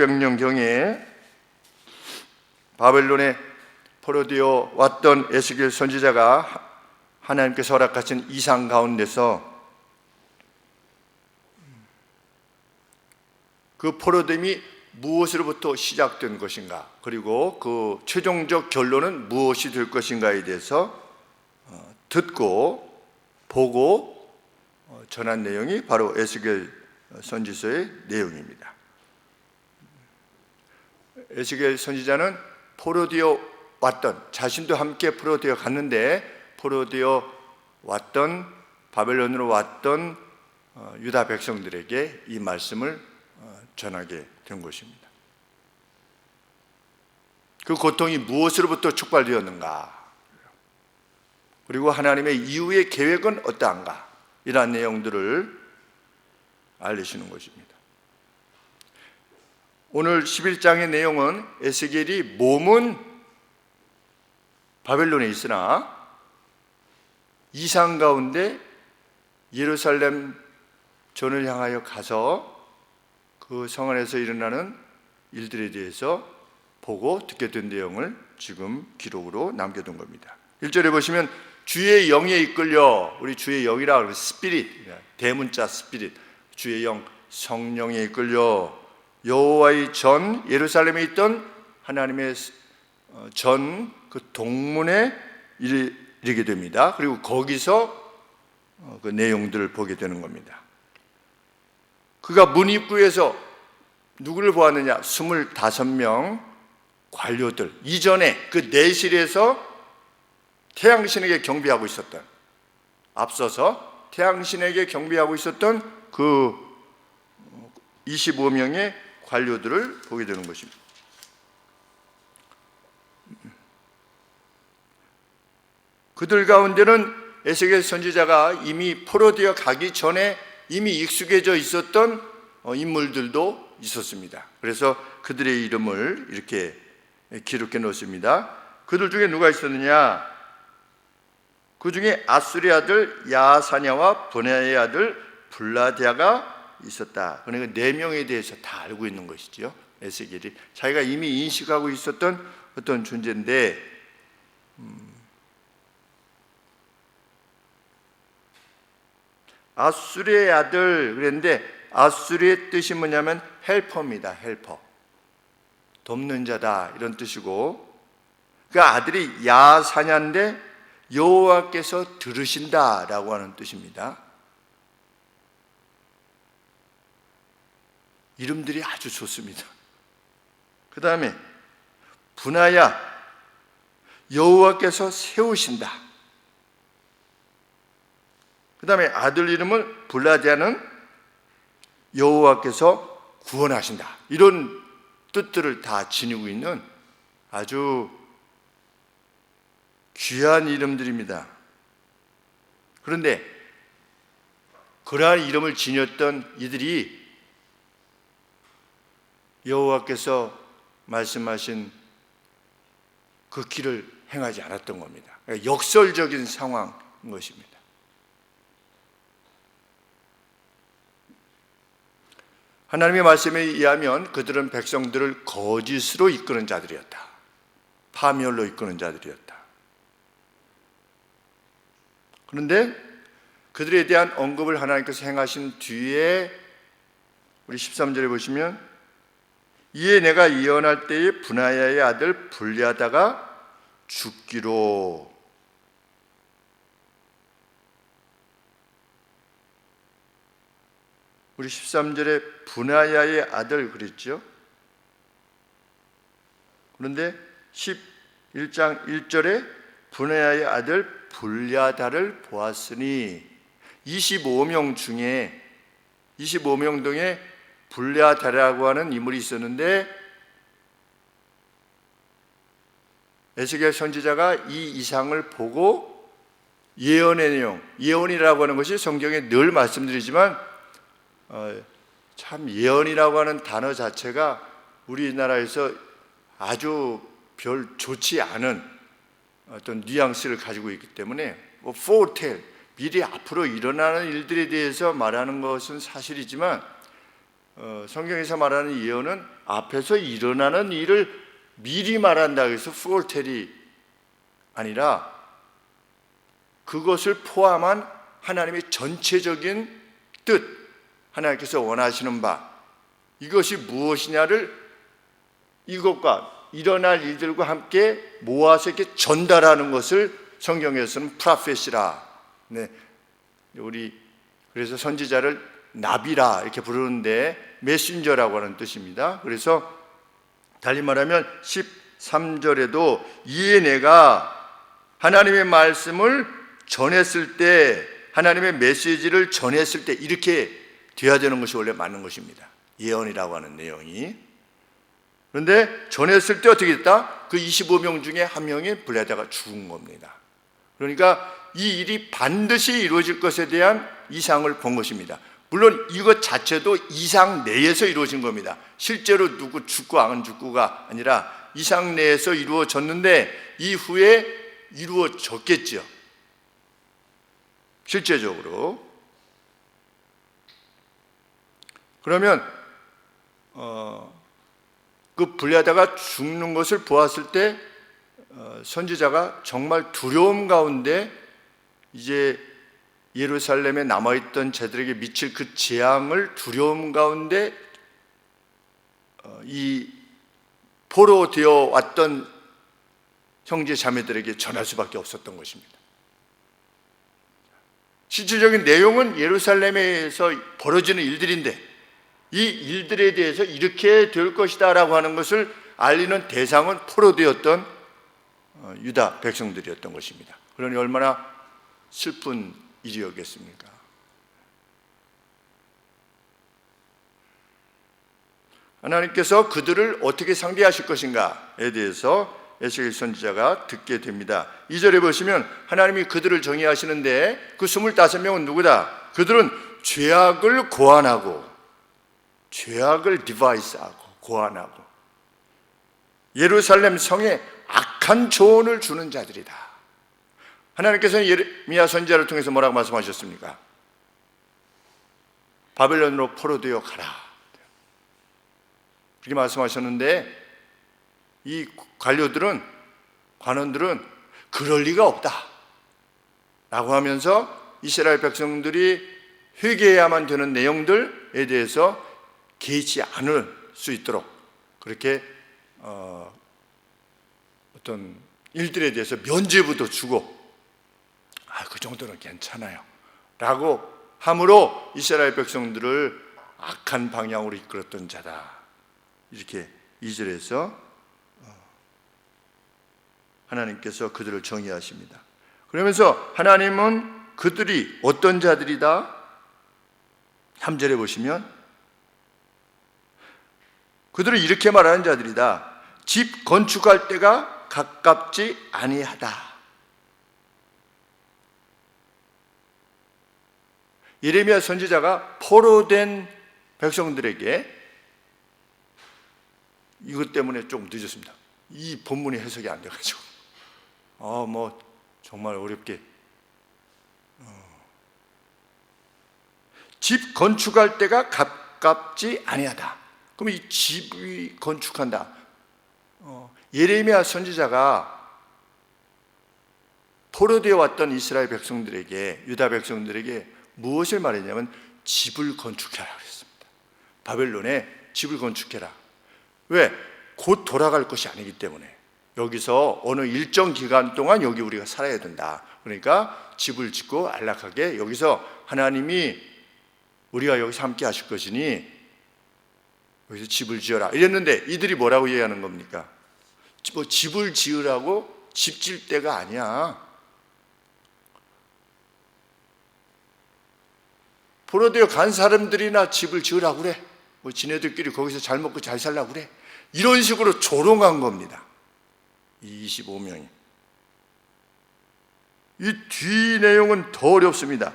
1600년경에 바벨론에 포로되어 왔던 에스겔 선지자가 하나님께서 허락하신 이상 가운데서 그 포로됨이 무엇으로부터 시작된 것인가, 그리고 그 최종적 결론은 무엇이 될 것인가에 대해서 듣고 보고 전한 내용이 바로 에스겔 선지서의 내용입니다. 에스겔 선지자는 포로되어 왔던, 자신도 함께 포로되어 갔는데 포로되어 왔던, 바벨론으로 왔던 유다 백성들에게 이 말씀을 전하게 된 것입니다. 그 고통이 무엇으로부터 촉발되었는가, 그리고 하나님의 이후의 계획은 어떠한가, 이러한 내용들을 알리시는 것입니다. 오늘 11장의 내용은 에스겔이 몸은 바벨론에 있으나 이상 가운데 예루살렘 전을 향하여 가서 그 성 안에서 일어나는 일들에 대해서 보고 듣게 된 내용을 지금 기록으로 남겨둔 겁니다. 1절에 보시면 주의 영에 이끌려, 우리 주의 영이라 그러면 스피릿, 대문자 스피릿, 주의 영, 성령에 이끌려 여호와의 전, 예루살렘에 있던 하나님의 전 그 동문에 이르게 됩니다. 그리고 거기서 그 내용들을 보게 되는 겁니다. 그가 문 입구에서 누구를 보았느냐? 25명 관료들, 이전에 그 내실에서 태양신에게 경배하고 있었던, 앞서서 태양신에게 경배하고 있었던 그 25명의 관료들을 보게 되는 것입니다. 그들 가운데는 에스겔 선지자가 이미 포로되어 가기 전에 이미 익숙해져 있었던 인물들도 있었습니다. 그래서 그들의 이름을 이렇게 기록해 놓습니다. 그들 중에 누가 있었느냐? 그 중에 아수리 아들 야사냐와 브나야의 아들 블라디아가 있었다. 그러니까 4명에 대해서 다 알고 있는 것이죠. 에스겔이 자기가 이미 인식하고 있었던 어떤 존재인데, 아수리의 아들 그랬는데, 아수리의 뜻이 뭐냐면 헬퍼입니다. 헬퍼, 돕는 자다, 이런 뜻이고, 그 아들이 야사냐인데 여호와께서 들으신다라고 하는 뜻입니다. 이름들이 아주 좋습니다. 그 다음에 브나야, 여호와께서 세우신다. 그 다음에 아들 이름을 블라디아는 여호와께서 구원하신다. 이런 뜻들을 다 지니고 있는 아주 귀한 이름들입니다. 그런데 그러한 이름을 지녔던 이들이 여호와께서 말씀하신 그 길을 행하지 않았던 겁니다. 역설적인 상황인 것입니다. 하나님의 말씀에 의하면 그들은 백성들을 거짓으로 이끄는 자들이었다. 파멸로 이끄는 자들이었다. 그런데 그들에 대한 언급을 하나님께서 행하신 뒤에 우리 13절에 보시면, 이에 내가 예언할 때에 브나야의 아들 블랴다가 죽기로. 우리 13절에 브나야의 아들 그랬죠. 그런데 11장 1절에 브나야의 아들 블랴다를 보았으니, 25명 중에 25명 중에 블랴다라고 하는 인물이 있었는데, 에스겔 선지자가 이 이상을 보고 예언의 내용, 예언이라고 하는 것이 성경에 늘 말씀드리지만 참 예언이라고 하는 단어 자체가 우리나라에서 아주 별 좋지 않은 어떤 뉘앙스를 가지고 있기 때문에 foretell, 미리 앞으로 일어나는 일들에 대해서 말하는 것은 사실이지만 성경에서 말하는 예언은 앞에서 일어나는 일을 미리 말한다 해서 포르텔이 아니라 그것을 포함한 하나님의 전체적인 뜻, 하나님께서 원하시는 바, 이것이 무엇이냐를 이것과 일어날 일들과 함께 모아서 이렇게 전달하는 것을 성경에서는 프라페시라. 네, 우리 그래서 선지자를 나비라 이렇게 부르는데 메신저라고 하는 뜻입니다. 그래서 달리 말하면 13절에도 이에 내가 하나님의 말씀을 전했을 때, 하나님의 메시지를 전했을 때 이렇게 돼야 되는 것이 원래 맞는 것입니다. 예언이라고 하는 내용이. 그런데 전했을 때 어떻게 됐다? 그 25명 중에 한 명이 블레다가 죽은 겁니다. 그러니까 이 일이 반드시 이루어질 것에 대한 이상을 본 것입니다. 물론 이것 자체도 이상 내에서 이루어진 겁니다. 실제로 누구 죽고 안 죽고가 아니라 이상 내에서 이루어졌는데 이후에 이루어졌겠죠. 실제적으로. 그러면 그 블레다가 죽는 것을 보았을 때 선지자가 정말 두려움 가운데 이제 예루살렘에 남아있던 자들에게 미칠 그 재앙을 두려움 가운데 이 포로되어 왔던 형제 자매들에게 전할 수밖에 없었던 것입니다. 실질적인 내용은 예루살렘에서 벌어지는 일들인데 이 일들에 대해서 이렇게 될 것이다 라고 하는 것을 알리는 대상은 포로되었던 유다 백성들이었던 것입니다. 그러니 얼마나 슬픈 일이었겠습니까? 하나님께서 그들을 어떻게 상대하실 것인가에 대해서 에스겔 선지자가 듣게 됩니다. 2절에 보시면 하나님이 그들을 정의하시는데 그 25명은 누구다? 그들은 죄악을 고안하고 죄악을 디바이스하고 고안하고 예루살렘 성에 악한 조언을 주는 자들이다. 하나님께서는 예레미야 선지자를 통해서 뭐라고 말씀하셨습니까? 바벨론으로 포로되어 가라 그렇게 말씀하셨는데 이 관원들은 그럴 리가 없다 라고 하면서 이스라엘 백성들이 회개해야만 되는 내용들에 대해서 개의치 않을 수 있도록 그렇게 어떤 일들에 대해서 면죄부도 주고 그 정도는 괜찮아요 라고 함으로 이스라엘 백성들을 악한 방향으로 이끌었던 자다 이렇게 2절에서 하나님께서 그들을 정의하십니다. 그러면서 하나님은 그들이 어떤 자들이다? 3절에 보시면 그들은 이렇게 말하는 자들이다. 집 건축할 때가 가깝지 아니하다. 예레미야 선지자가 포로된 백성들에게 이것 때문에 좀 늦었습니다. 이 본문이 해석이 안 돼가지고 정말 어렵게 집 건축할 때가 가깝지 아니하다. 그럼 이 집이 건축한다. 예레미야 선지자가 포로되어 왔던 이스라엘 백성들에게 유다 백성들에게 무엇을 말했냐면 집을 건축해라 그랬습니다. 바벨론에 집을 건축해라. 왜? 곧 돌아갈 것이 아니기 때문에 여기서 어느 일정 기간 동안 여기 우리가 살아야 된다. 그러니까 집을 짓고 안락하게 여기서 하나님이 우리가 여기서 함께 하실 것이니 여기서 집을 지어라 이랬는데 이들이 뭐라고 얘기하는 겁니까? 집을 지으라고 집 질 때가 아니야. 포로되어 간 사람들이나 집을 지으라고 그래. 지네들끼리 거기서 잘 먹고 잘 살라고 그래. 이런 식으로 조롱한 겁니다. 이 25명이. 이 뒤 내용은 더 어렵습니다.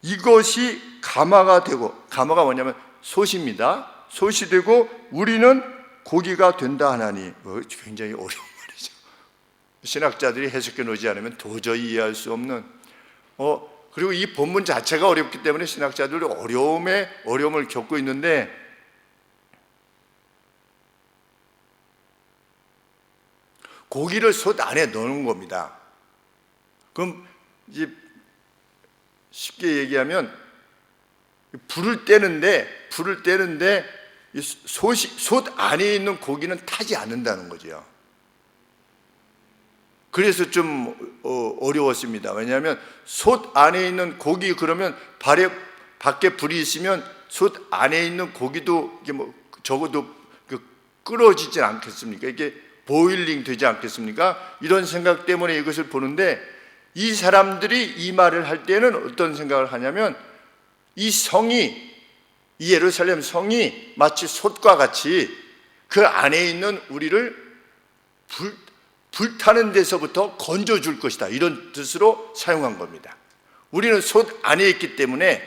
이것이 가마가 되고, 가마가 뭐냐면 솥입니다. 솥이 되고 우리는 고기가 된다 하나니. 굉장히 어려운 말이죠. 신학자들이 해석해 놓지 않으면 도저히 이해할 수 없는 그리고 이 본문 자체가 어렵기 때문에 신학자들이 어려움을 겪고 있는데, 고기를 솥 안에 넣는 겁니다. 그럼 이제 쉽게 얘기하면 불을 떼는데 이 솥 안에 있는 고기는 타지 않는다는 거죠. 그래서 좀 어려웠습니다. 왜냐하면 솥 안에 있는 고기, 그러면 밖에 불이 있으면 솥 안에 있는 고기도 이게 적어도 끓어지지 않겠습니까? 이게 보일링 되지 않겠습니까? 이런 생각 때문에 이것을 보는데, 이 사람들이 이 말을 할 때는 어떤 생각을 하냐면, 이 예루살렘 성이 마치 솥과 같이 그 안에 있는 우리를 불타는 데서부터 건져줄 것이다, 이런 뜻으로 사용한 겁니다. 우리는 솥 안에 있기 때문에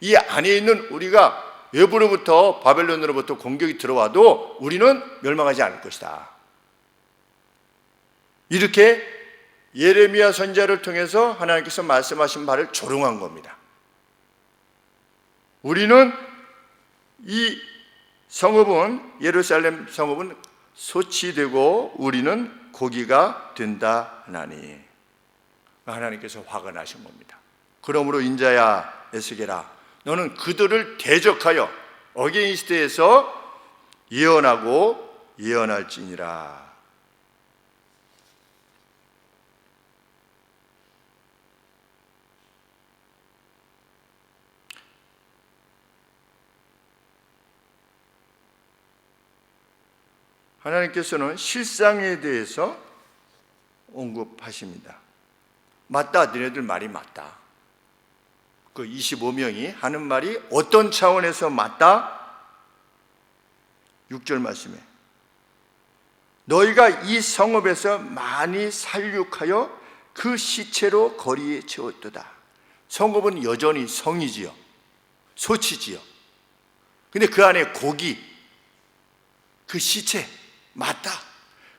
이 안에 있는 우리가 외부로부터, 바벨론으로부터 공격이 들어와도 우리는 멸망하지 않을 것이다, 이렇게 예레미야 선지자를 통해서 하나님께서 말씀하신 바를 조롱한 겁니다. 우리는 이 성읍은, 예루살렘 성읍은 솥이 되고 우리는 고기가 된다 하나니, 하나님께서 화가 나신 겁니다. 그러므로 인자야 에스겔아, 너는 그들을 대적하여 어게인스트에서 예언하고 예언할지니라. 하나님께서는 실상에 대해서 언급하십니다. 맞다, 너네들 말이 맞다. 그 25명이 하는 말이 어떤 차원에서 맞다? 6절 말씀에 너희가 이 성읍에서 많이 살육하여 그 시체로 거리에 채웠도다. 성읍은 여전히 성이지요, 솥이지요. 근데 그 안에 고기, 그 시체, 맞다.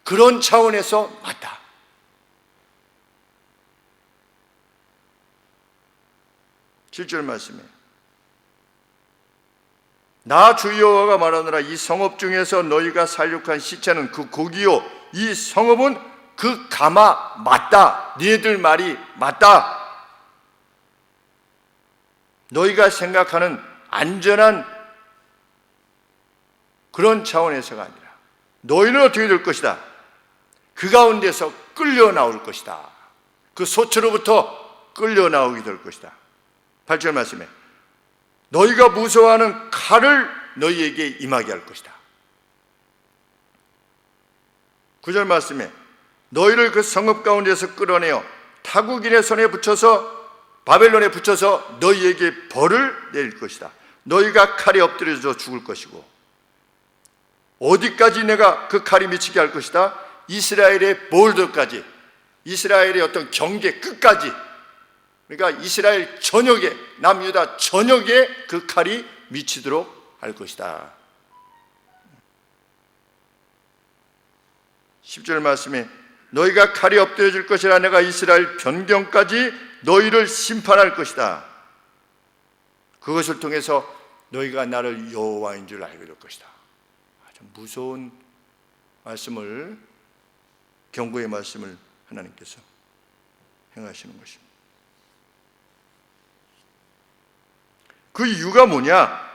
그런 차원에서 맞다. (7절) 말씀에 나 주 여호와가 말하노라. 이 성읍 중에서 너희가 살육한 시체는 그 고기요, 이 성읍은 그 가마 맞다. 너희들 말이 맞다. 너희가 생각하는 안전한 그런 차원에서가 아니라 너희는 어떻게 될 것이다? 그 가운데서 끌려 나올 것이다. 그 솥으로부터 끌려 나오게 될 것이다. 8절 말씀에 너희가 무서워하는 칼을 너희에게 임하게 할 것이다. 9절 말씀에 너희를 그 성읍 가운데서 끌어내어 타국인의 손에 붙여서, 바벨론에 붙여서 너희에게 벌을 내릴 것이다. 너희가 칼에 엎드려져 죽을 것이고, 어디까지 내가 그 칼이 미치게 할 것이다? 이스라엘의 볼더까지, 이스라엘의 어떤 경계 끝까지, 그러니까 이스라엘 전역에, 남유다 전역에 그 칼이 미치도록 할 것이다. 10절 말씀에 너희가 칼이 엎드려질 것이라. 내가 이스라엘 변경까지 너희를 심판할 것이다. 그것을 통해서 너희가 나를 여호와인 줄 알게 될 것이다. 무서운 말씀을, 경고의 말씀을 하나님께서 행하시는 것입니다. 그 이유가 뭐냐?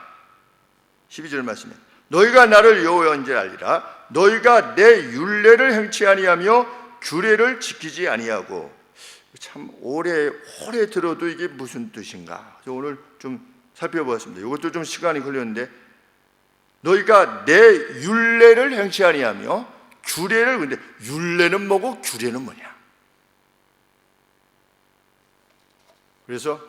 12절 말씀에 너희가 나를 여호와인 줄 알리라. 너희가 내 율례를 행치 아니하며 규례를 지키지 아니하고. 참 오래 들어도 이게 무슨 뜻인가? 그래서 오늘 좀 살펴보았습니다. 이것도 좀 시간이 걸렸는데, 너희가 내 율례를 행치 아니하며 규례를, 근데 율례는 뭐고 규례는 뭐냐? 그래서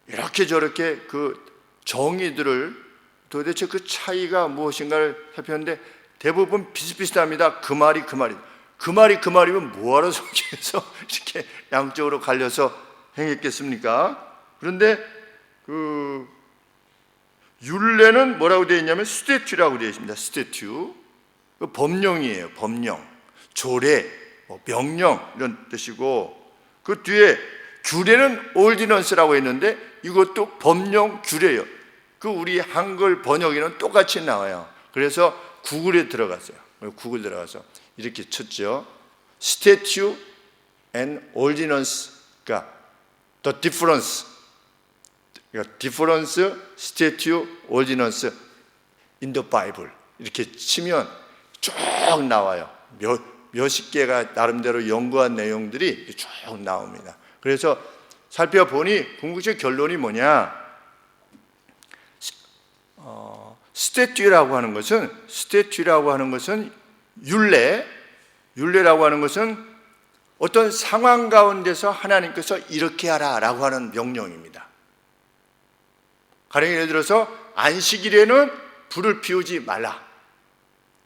이렇게 저렇게 그 정의들을, 도대체 그 차이가 무엇인가를 살폈는데 대부분 비슷비슷합니다. 그 말이면 뭐하러 성경에서 이렇게 양쪽으로 갈려서 행했겠습니까? 그런데 그 율례는 뭐라고 되어 있냐면 스태튜라고 되어 있습니다. 스태튜, 법령이에요. 법령, 조례, 명령 이런 뜻이고, 그 뒤에 규례는 올디넌스라고 했는데 이것도 법령 규례예요. 그 우리 한글 번역에는 똑같이 나와요. 그래서 구글에 들어갔어요. 구글 들어가서 이렇게 쳤죠. Statute and Ordinance, 그러니까 the difference, 그러니까 difference, statute, ordinance in the Bible 이렇게 치면 쭉 나와요. 몇십 개가 나름대로 연구한 내용들이 쭉 나옵니다. 그래서 살펴보니 궁극적 결론이 뭐냐? 스태튜라고 하는 것은 율례라고 하는 것은 어떤 상황 가운데서 하나님께서 이렇게 하라라고 하는 명령입니다. 가령 예를 들어서 안식일에는 불을 피우지 말라,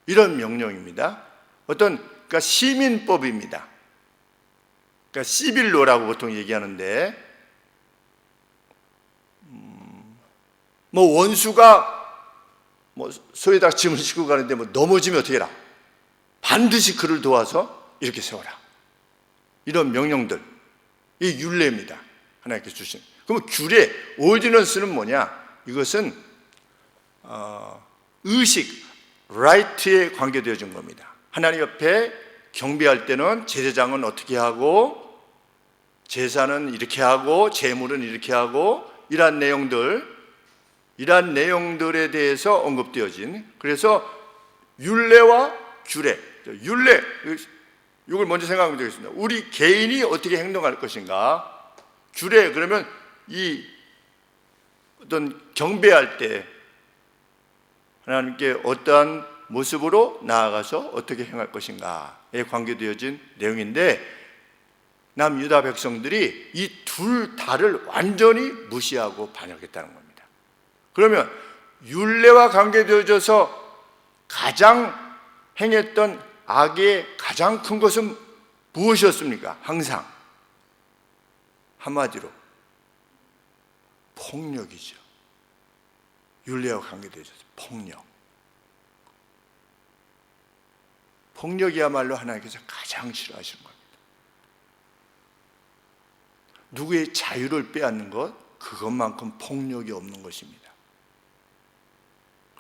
이런 명령입니다. 그러니까 시민법입니다. 그러니까 시빌로라고 보통 얘기하는데, 원수가 소에다 짐을 싣고 가는데 넘어지면 어떻게 해라? 반드시 그를 도와서 이렇게 세워라. 이런 명령들, 이 율례입니다. 하나님께서 주신. 그럼 규례, 오디넌스는 뭐냐? 이것은 의식, 라이트에 관계되어진 겁니다. 하나님 옆에 경배할 때는 제사장은 어떻게 하고, 제사는 이렇게 하고, 제물은 이렇게 하고, 이러한 내용들에 대해서 언급되어진, 그래서 율례와 규례, 율례, 이걸 먼저 생각하면 되겠습니다. 우리 개인이 어떻게 행동할 것인가? 규례, 그러면 이 어떤 경배할 때 하나님께 어떠한 모습으로 나아가서 어떻게 행할 것인가에 관계되어진 내용인데, 남유다 백성들이 이 둘 다를 완전히 무시하고 반역했다는 겁니다. 그러면 율례와 관계되어져서 가장 행했던 악의 가장 큰 것은 무엇이었습니까? 항상 한마디로 폭력이죠. 율례와 관계되어져서 폭력이야말로 하나님께서 가장 싫어하시는 겁니다. 누구의 자유를 빼앗는 것, 그것만큼 폭력이 없는 것입니다.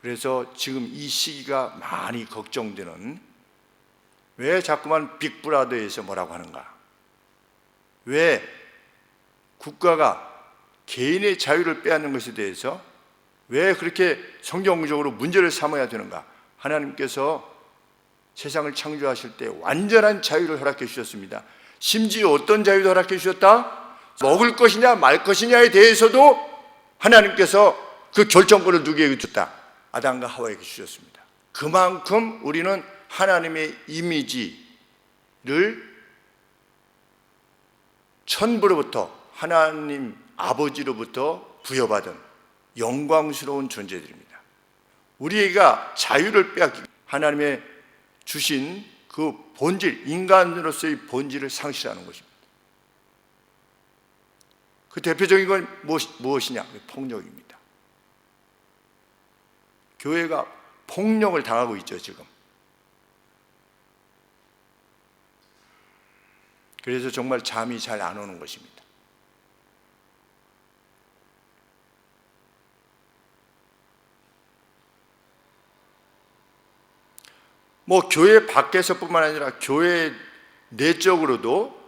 그래서 지금 이 시기가 많이 걱정되는, 왜 자꾸만 빅브라더에서 뭐라고 하는가? 왜 국가가 개인의 자유를 빼앗는 것에 대해서 왜 그렇게 성경적으로 문제를 삼아야 되는가? 하나님께서 세상을 창조하실 때 완전한 자유를 허락해 주셨습니다. 심지어 어떤 자유도 허락해 주셨다? 먹을 것이냐 말 것이냐에 대해서도 하나님께서 그 결정권을 누구에게 줬다? 아담과 하와에게 주셨습니다. 그만큼 우리는 하나님의 이미지를 천부로부터, 하나님 아버지로부터 부여받은 영광스러운 존재들입니다. 우리가 자유를 빼앗기, 하나님의 주신 그 본질, 인간으로서의 본질을 상실하는 것입니다. 그 대표적인 건 무엇이냐? 폭력입니다. 교회가 폭력을 당하고 있죠, 지금. 그래서 정말 잠이 잘 안 오는 것입니다. 교회 밖에서뿐만 아니라 교회 내적으로도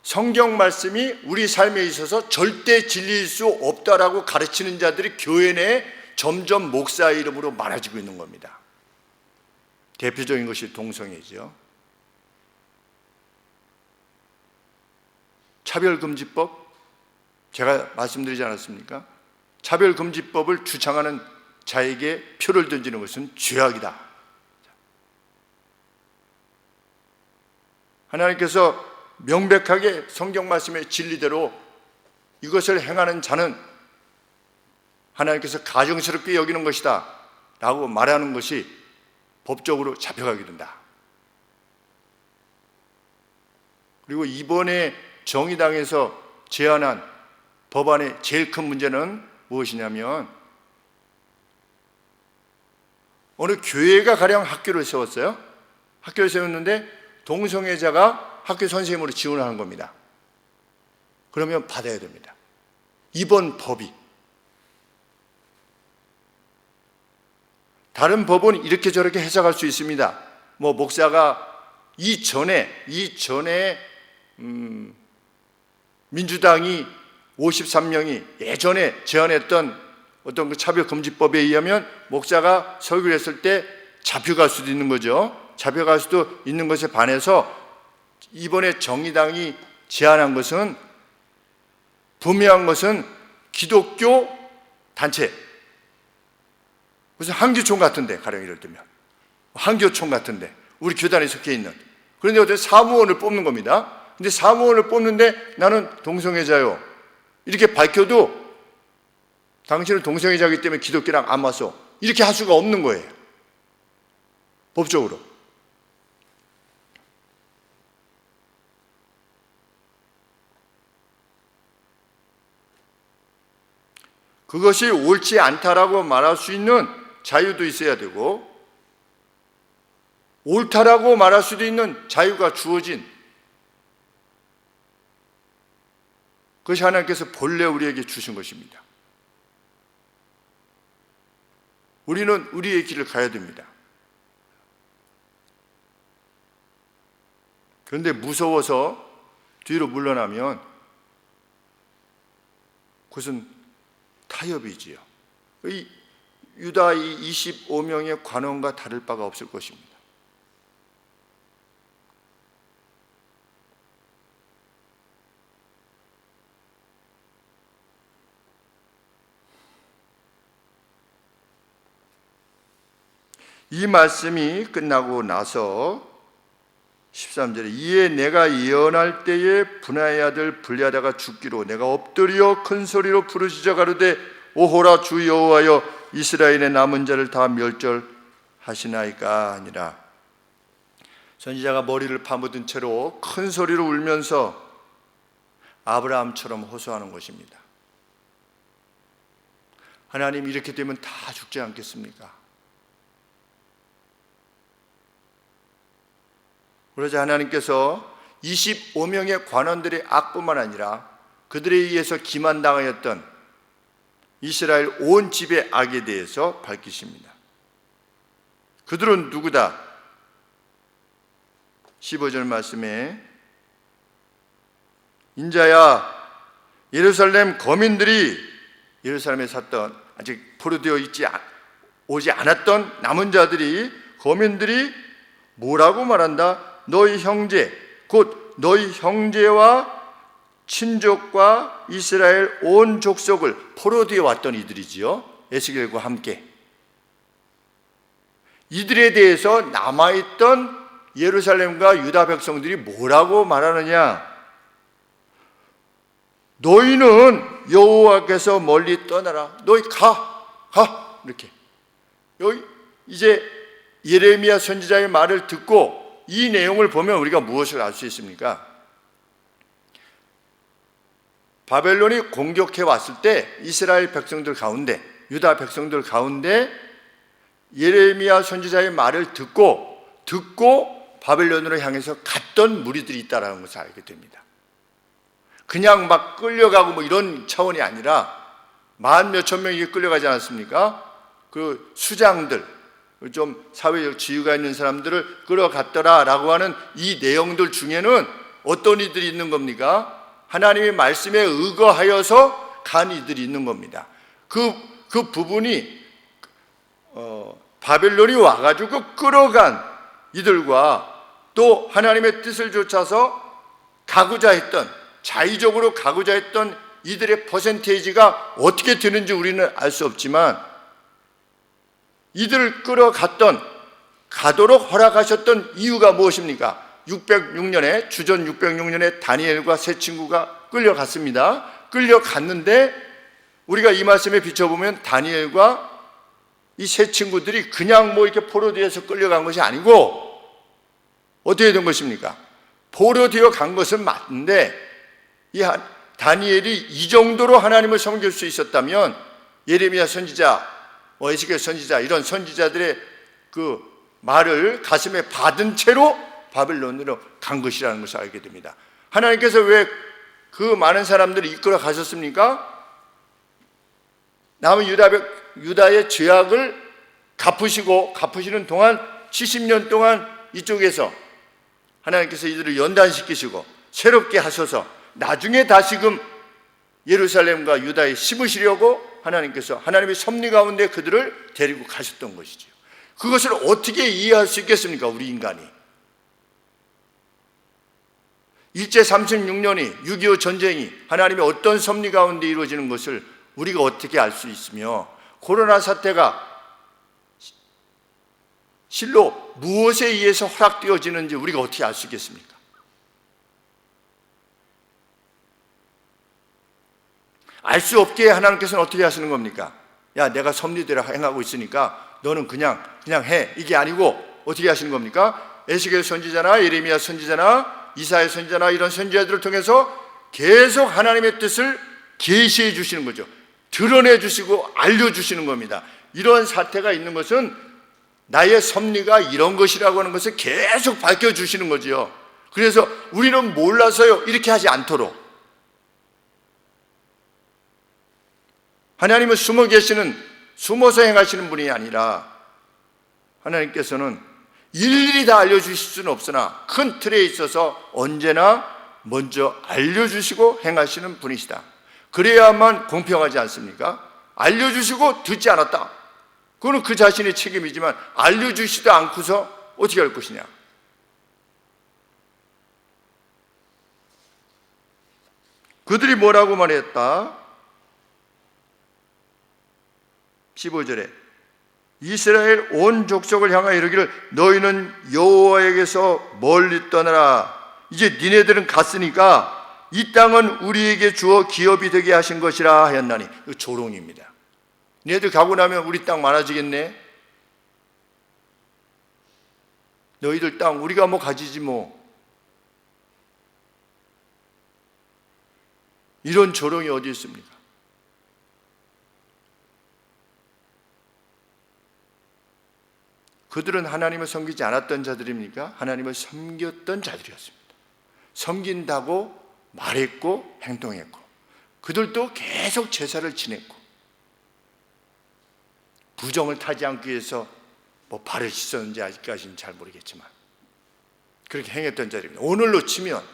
성경 말씀이 우리 삶에 있어서 절대 진리일 수 없다라고 가르치는 자들이 교회 내에 점점 목사 이름으로 많아지고 있는 겁니다. 대표적인 것이 동성애죠. 차별금지법, 제가 말씀드리지 않았습니까? 차별금지법을 주창하는 자에게 표를 던지는 것은 죄악이다. 하나님께서 명백하게 성경 말씀의 진리대로 이것을 행하는 자는 하나님께서 가증스럽게 여기는 것이다 라고 말하는 것이 법적으로 잡혀가게 된다. 그리고 이번에 정의당에서 제안한 법안의 제일 큰 문제는 무엇이냐면, 어느 교회가 가령 학교를 세웠어요. 학교를 세웠는데 동성애자가 학교 선생님으로 지원하는 겁니다. 그러면 받아야 됩니다. 이번 법이. 다른 법은 이렇게 저렇게 해석할 수 있습니다. 뭐 목사가 이전에 민주당이 53명이 예전에 제안했던 어떤 그 차별금지법에 의하면 목사가 설교를 했을 때 잡혀갈 수도 있는 거죠. 잡혀갈 수도 있는 것에 반해서 이번에 정의당이 제안한 것은, 분명한 것은 기독교 단체, 무슨 한교총 같은데, 가령 이럴 때면 한교총 같은데 우리 교단에 속해 있는, 그런데 어떤 사무원을 뽑는 겁니다. 근데 사무원을 뽑는데 나는 동성애자요 이렇게 밝혀도 당신은 동성애자이기 때문에 기독교랑 안 맞서, 이렇게 할 수가 없는 거예요, 법적으로. 그것이 옳지 않다라고 말할 수 있는 자유도 있어야 되고, 옳다라고 말할 수도 있는 자유가 주어진, 그것이 하나님께서 본래 우리에게 주신 것입니다. 우리는 우리의 길을 가야 됩니다. 그런데 무서워서 뒤로 물러나면 그것은 타협이지요. 이 유다 이 25명의 관원과 다를 바가 없을 것입니다. 이 말씀이 끝나고 나서 13절에 이에 내가 예언할 때에 분하의 아들 블레하다가 죽기로 내가 엎드려 큰 소리로 부르짖어 가로되 오호라 주 여호와여 이스라엘의 남은 자를 다 멸절하시나이까 하니라. 선지자가 머리를 파묻은 채로 큰 소리로 울면서 아브라함처럼 호소하는 것입니다. 하나님, 이렇게 되면 다 죽지 않겠습니까? 그러자 하나님께서 25명의 관원들의 악뿐만 아니라 그들에 의해서 기만당하였던 이스라엘 온 집의 악에 대해서 밝히십니다. 그들은 누구다? 15절 말씀에 인자야 예루살렘 거민들이, 예루살렘에 샀던 아직 포로되어 오지 않았던 남은 자들이, 거민들이 뭐라고 말한다? 너희 형제, 곧 너희 형제와 친족과 이스라엘 온 족속을, 포로되어 왔던 이들이지요, 에스겔과 함께. 이들에 대해서 남아있던 예루살렘과 유다 백성들이 뭐라고 말하느냐? 너희는 여호와께서 멀리 떠나라. 너희 가 이렇게. 여기 이제 예레미야 선지자의 말을 듣고 이 내용을 보면 우리가 무엇을 알 수 있습니까? 바벨론이 공격해 왔을 때 이스라엘 백성들 가운데, 유다 백성들 가운데 예레미야 선지자의 말을 듣고 바벨론으로 향해서 갔던 무리들이 있다는 것을 알게 됩니다. 그냥 막 끌려가고 뭐 이런 차원이 아니라 만 몇천 명이 끌려가지 않았습니까? 그 수장들, 좀 사회적 지위가 있는 사람들을 끌어갔더라라고 하는 이 내용들 중에는 어떤 이들이 있는 겁니까? 하나님의 말씀에 의거하여서 간 이들이 있는 겁니다. 그 부분이 바벨론이 와가지고 끌어간 이들과 또 하나님의 뜻을 좇아서 가고자 했던, 자의적으로 가고자 했던 이들의 퍼센테이지가 어떻게 되는지 우리는 알 수 없지만, 이들을 가도록 허락하셨던 이유가 무엇입니까? 606년에, 주전 606년에 다니엘과 세 친구가 끌려갔습니다. 끌려갔는데 우리가 이 말씀에 비춰보면 다니엘과 이 세 친구들이 그냥 뭐 이렇게 포로되어서 끌려간 것이 아니고 어떻게 된 것입니까? 포로되어 간 것은 맞는데 이 다니엘이 이 정도로 하나님을 섬길 수 있었다면 예레미야 선지자, 에스겔 선지자, 이런 선지자들의 그 말을 가슴에 받은 채로 바벨론으로 간 것이라는 것을 알게 됩니다. 하나님께서 왜 그 많은 사람들을 이끌어 가셨습니까? 남은 유다의 죄악을 갚으시는 동안 70년 동안 이쪽에서 하나님께서 이들을 연단시키시고 새롭게 하셔서 나중에 다시금 예루살렘과 유다에 심으시려고 하나님께서 하나님의 섭리 가운데 그들을 데리고 가셨던 것이죠. 그것을 어떻게 이해할 수 있겠습니까? 우리 인간이. 일제 36년이 6.25 전쟁이 하나님의 어떤 섭리 가운데 이루어지는 것을 우리가 어떻게 알 수 있으며, 코로나 사태가 실로 무엇에 의해서 허락되어지는지 우리가 어떻게 알 수 있겠습니까? 알 수 없게 하나님께서는 어떻게 하시는 겁니까? 야, 내가 섭리대로 행하고 있으니까 너는 그냥 해. 이게 아니고 어떻게 하시는 겁니까? 에스겔 선지자나 예레미야 선지자나 이사야 선지자나 이런 선지자들을 통해서 계속 하나님의 뜻을 계시해 주시는 거죠. 드러내 주시고 알려주시는 겁니다. 이런 사태가 있는 것은 나의 섭리가 이런 것이라고 하는 것을 계속 밝혀주시는 거지요. 그래서 우리는 몰라서요 이렇게 하지 않도록, 하나님은 숨어서 행하시는 분이 아니라 하나님께서는 일일이 다 알려주실 수는 없으나 큰 틀에 있어서 언제나 먼저 알려주시고 행하시는 분이시다. 그래야만 공평하지 않습니까? 알려주시고 듣지 않았다, 그거는 그 자신의 책임이지만 알려주시지도 않고서 어떻게 할 것이냐. 그들이 뭐라고 말했다? 15절에 이스라엘 온 족속을 향하여 이르기를 너희는 여호와에게서 멀리 떠나라. 이제 니네들은 갔으니까 이 땅은 우리에게 주어 기업이 되게 하신 것이라 하였나니. 이거 조롱입니다. 니네들 가고 나면 우리 땅 많아지겠네. 너희들 땅 우리가 뭐 가지지 뭐. 이런 조롱이 어디 있습니까? 그들은 하나님을 섬기지 않았던 자들입니까? 하나님을 섬겼던 자들이었습니다. 섬긴다고 말했고 행동했고, 그들도 계속 제사를 지냈고, 부정을 타지 않기 위해서 뭐 발을 씻었는지 아직까지는 잘 모르겠지만 그렇게 행했던 자들입니다. 오늘로 치면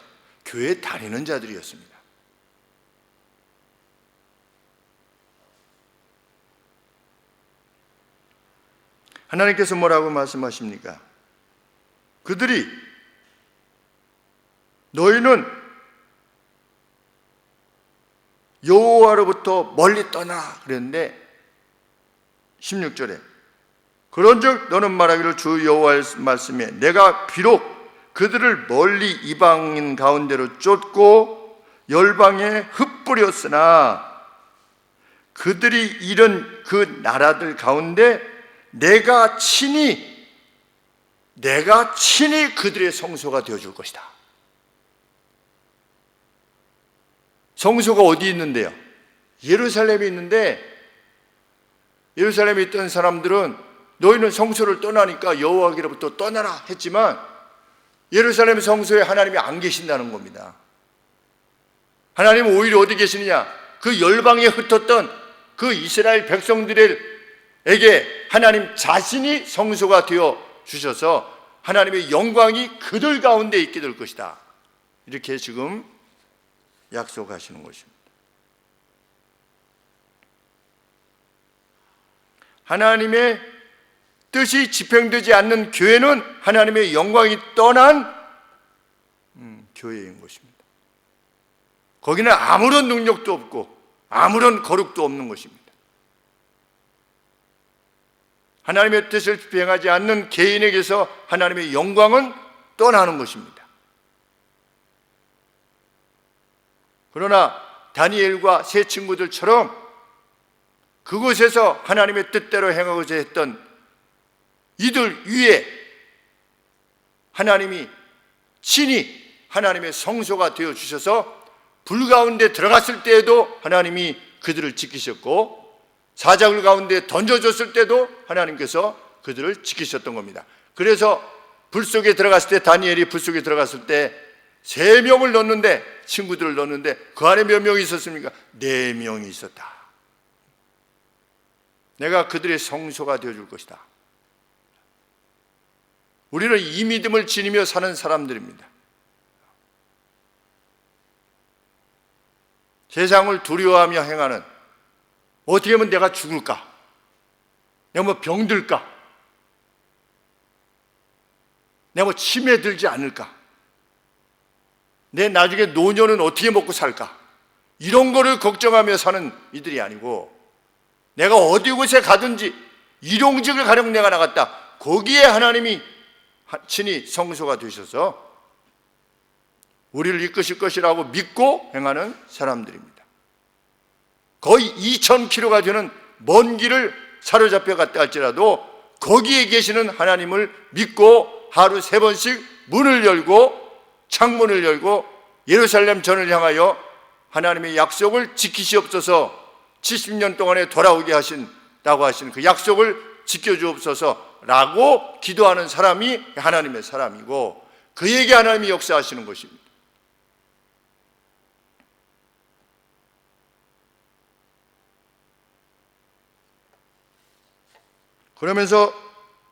교회 다니는 자들이었습니다. 하나님께서 뭐라고 말씀하십니까? 그들이 너희는 여호와로부터 멀리 떠나 그랬는데 16절에 그런즉 너는 말하기를 주 여호와의 말씀에 내가 비록 그들을 멀리 이방인 가운데로 쫓고 열방에 흩뿌렸으나 그들이 잃은 그 나라들 가운데 내가 친히 그들의 성소가 되어줄 것이다. 성소가 어디 있는데요? 예루살렘에 있는데, 예루살렘에 있던 사람들은 너희는 성소를 떠나니까 여호와께로부터 떠나라 했지만 예루살렘 성소에 하나님이 안 계신다는 겁니다. 하나님은 오히려 어디 계시느냐? 그 열방에 흩었던 그 이스라엘 백성들에게 하나님 자신이 성소가 되어 주셔서 하나님의 영광이 그들 가운데 있게 될 것이다. 이렇게 지금 약속하시는 것입니다. 하나님의 뜻이 집행되지 않는 교회는 하나님의 영광이 떠난 교회인 것입니다. 거기는 아무런 능력도 없고 아무런 거룩도 없는 것입니다. 하나님의 뜻을 집행하지 않는 개인에게서 하나님의 영광은 떠나는 것입니다. 그러나 다니엘과 세 친구들처럼 그곳에서 하나님의 뜻대로 행하고자 했던 이들 위에 하나님이 친히 하나님의 성소가 되어 주셔서 불 가운데 들어갔을 때에도 하나님이 그들을 지키셨고, 사자굴 가운데 던져줬을 때도 하나님께서 그들을 지키셨던 겁니다. 그래서 불 속에 들어갔을 때, 다니엘이 불 속에 들어갔을 때 3명을 넣었는데, 친구들을 넣었는데 그 안에 몇 명이 있었습니까? 4명이 있었다. 내가 그들의 성소가 되어줄 것이다. 우리는 이 믿음을 지니며 사는 사람들입니다. 세상을 두려워하며 행하는, 어떻게 하면 내가 죽을까? 내가 뭐 병들까? 내가 뭐 치매 들지 않을까? 내 나중에 노년은 어떻게 먹고 살까? 이런 거를 걱정하며 사는 이들이 아니고, 내가 어디 곳에 가든지 일용직을 가령 내가 나갔다, 거기에 하나님이 친히 성소가 되셔서 우리를 이끄실 것이라고 믿고 행하는 사람들입니다. 거의 2000km가 되는 먼 길을 사로잡혀 갔다 할지라도 거기에 계시는 하나님을 믿고 하루 3번씩 문을 열고 창문을 열고 예루살렘 전을 향하여 하나님의 약속을 지키시옵소서, 70년 동안에 돌아오게 하신다고 하신 그 약속을 지켜주옵소서 라고 기도하는 사람이 하나님의 사람이고, 그에게 하나님이 역사하시는 것입니다. 그러면서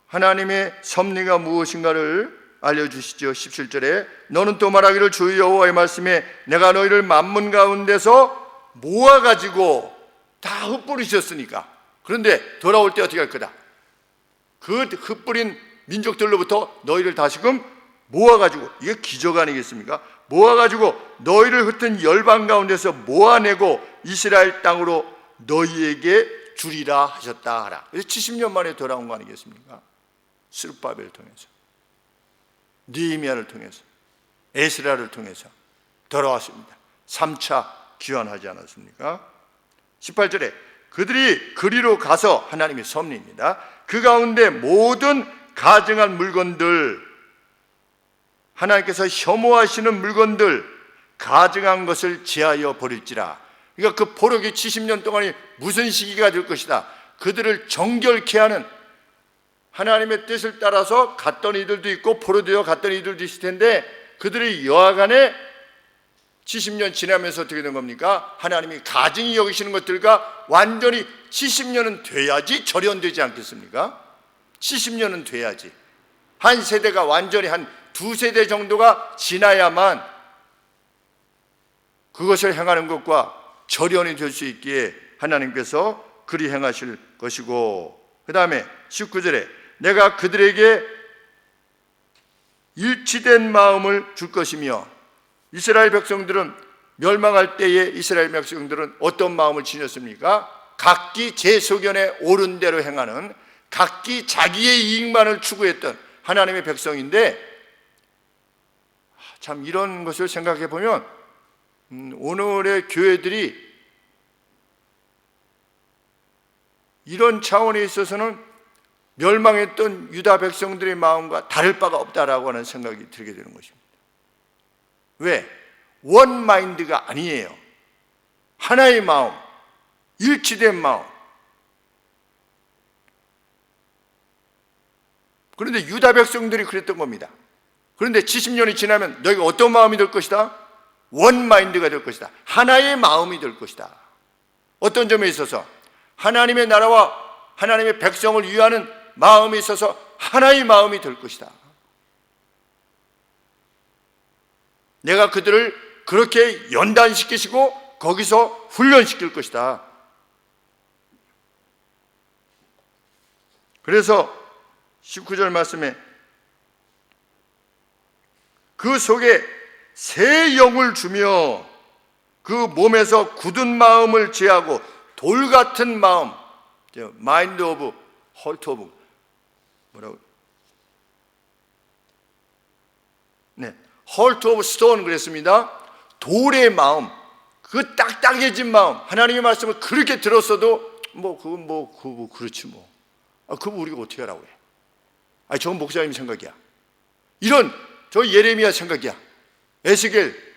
하나님의 섭리가 무엇인가를 알려주시죠. 17절에 너는 또 말하기를 주 여호와의 말씀에 내가 너희를 만문 가운데서 모아가지고, 다 흩뿌리셨으니까, 그런데 돌아올 때 어떻게 할 거다? 그 흩뿌린 민족들로부터 너희를 다시금 모아가지고, 이게 기적 아니겠습니까? 모아가지고 너희를 흩은 열방 가운데서 모아내고 이스라엘 땅으로 너희에게 주리라 하셨다 하라. 그래서 70년 만에 돌아온 거 아니겠습니까? 스룹바벨을 통해서, 느헤미야를 통해서, 에스라를 통해서 돌아왔습니다. 3차 귀환하지 않았습니까? 18절에 그들이 그리로 가서, 하나님의 섭리입니다. 그 가운데 모든 가증한 물건들, 하나님께서 혐오하시는 물건들, 가증한 것을 제하여 버릴지라. 그러니까 그 포로기 70년 동안이 무슨 시기가 될 것이다. 그들을 정결케 하는, 하나님의 뜻을 따라서 갔던 이들도 있고 포로되어 갔던 이들도 있을 텐데, 그들이 여하간에 70년 지나면서 어떻게 된 겁니까? 하나님이 가증히 여기시는 것들과 완전히 70년은 돼야지 절연되지 않겠습니까? 70년은 돼야지, 한 세대가 완전히 한 2세대 정도가 지나야만 그것을 행하는 것과 절연이 될 수 있기에 하나님께서 그리 행하실 것이고, 그 다음에 19절에 내가 그들에게 일치된 마음을 줄 것이며, 이스라엘 백성들은 멸망할 때에 이스라엘 백성들은 어떤 마음을 지녔습니까? 각기 제 소견에 옳은 대로 행하는, 각기 자기의 이익만을 추구했던 하나님의 백성인데, 참 이런 것을 생각해 보면 오늘의 교회들이 이런 차원에 있어서는 멸망했던 유다 백성들의 마음과 다를 바가 없다라고 하는 생각이 들게 되는 것입니다. 왜? 원 마인드가 아니에요. 하나의 마음, 일치된 마음. 그런데 유다 백성들이 그랬던 겁니다. 그런데 70년이 지나면 너희가 어떤 마음이 될 것이다? 원 마인드가 될 것이다. 하나의 마음이 될 것이다. 어떤 점에 있어서? 하나님의 나라와 하나님의 백성을 위하는 마음에 있어서 하나의 마음이 될 것이다. 내가 그들을 그렇게 연단시키시고 거기서 훈련시킬 것이다. 그래서 19절 말씀에 그 속에 새 영을 주며 그 몸에서 굳은 마음을 제하고 돌 같은 마음, 마인드 오브 헐트 오브 뭐라고? 네, 헐트 오브 스톤 그랬습니다. 돌의 마음, 그 딱딱해진 마음. 하나님의 말씀을 그렇게 들었어도 그건 그렇지 뭐. 그거 우리가 어떻게 하라고 해? 저건 목사님 생각이야. 이런 저 예레미야 생각이야. 에스겔.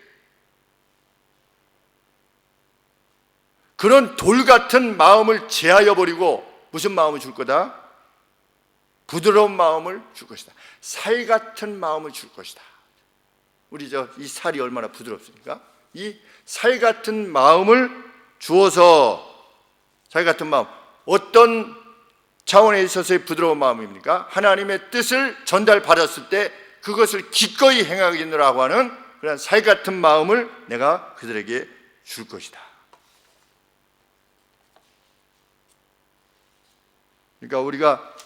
그런 돌 같은 마음을 제하여 버리고 무슨 마음을 줄 거다? 부드러운 마음을 줄 것이다. 살 같은 마음을 줄 것이다. 우리 이 살이 얼마나 부드럽습니까? 이 살 같은 마음을 주어서, 살 같은 마음, 어떤 차원에 있어서의 부드러운 마음입니까? 하나님의 뜻을 전달받았을 때 그것을 기꺼이 행하겠노라고 하는 그런 살 같은 마음을 내가 그들에게 줄 것이다. 그러니까 우리가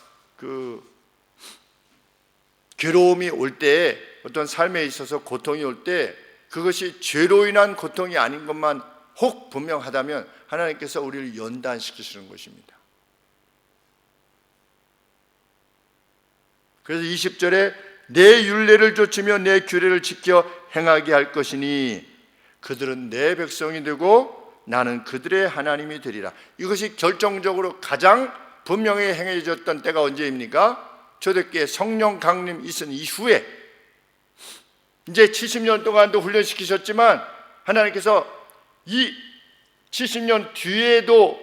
괴로움이 올 때, 어떤 삶에 있어서 고통이 올 때 그것이 죄로 인한 고통이 아닌 것만 혹 분명하다면 하나님께서 우리를 연단시키시는 것입니다. 그래서 20절에 내 율례를 좇으며 내 규례를 지켜 행하게 할 것이니 그들은 내 백성이 되고 나는 그들의 하나님이 되리라. 이것이 결정적으로 가장 분명히 행해졌던 때가 언제입니까? 초대교회 성령 강림 있은 이후에, 이제 70년 동안도 훈련시키셨지만 하나님께서 이 70년 뒤에도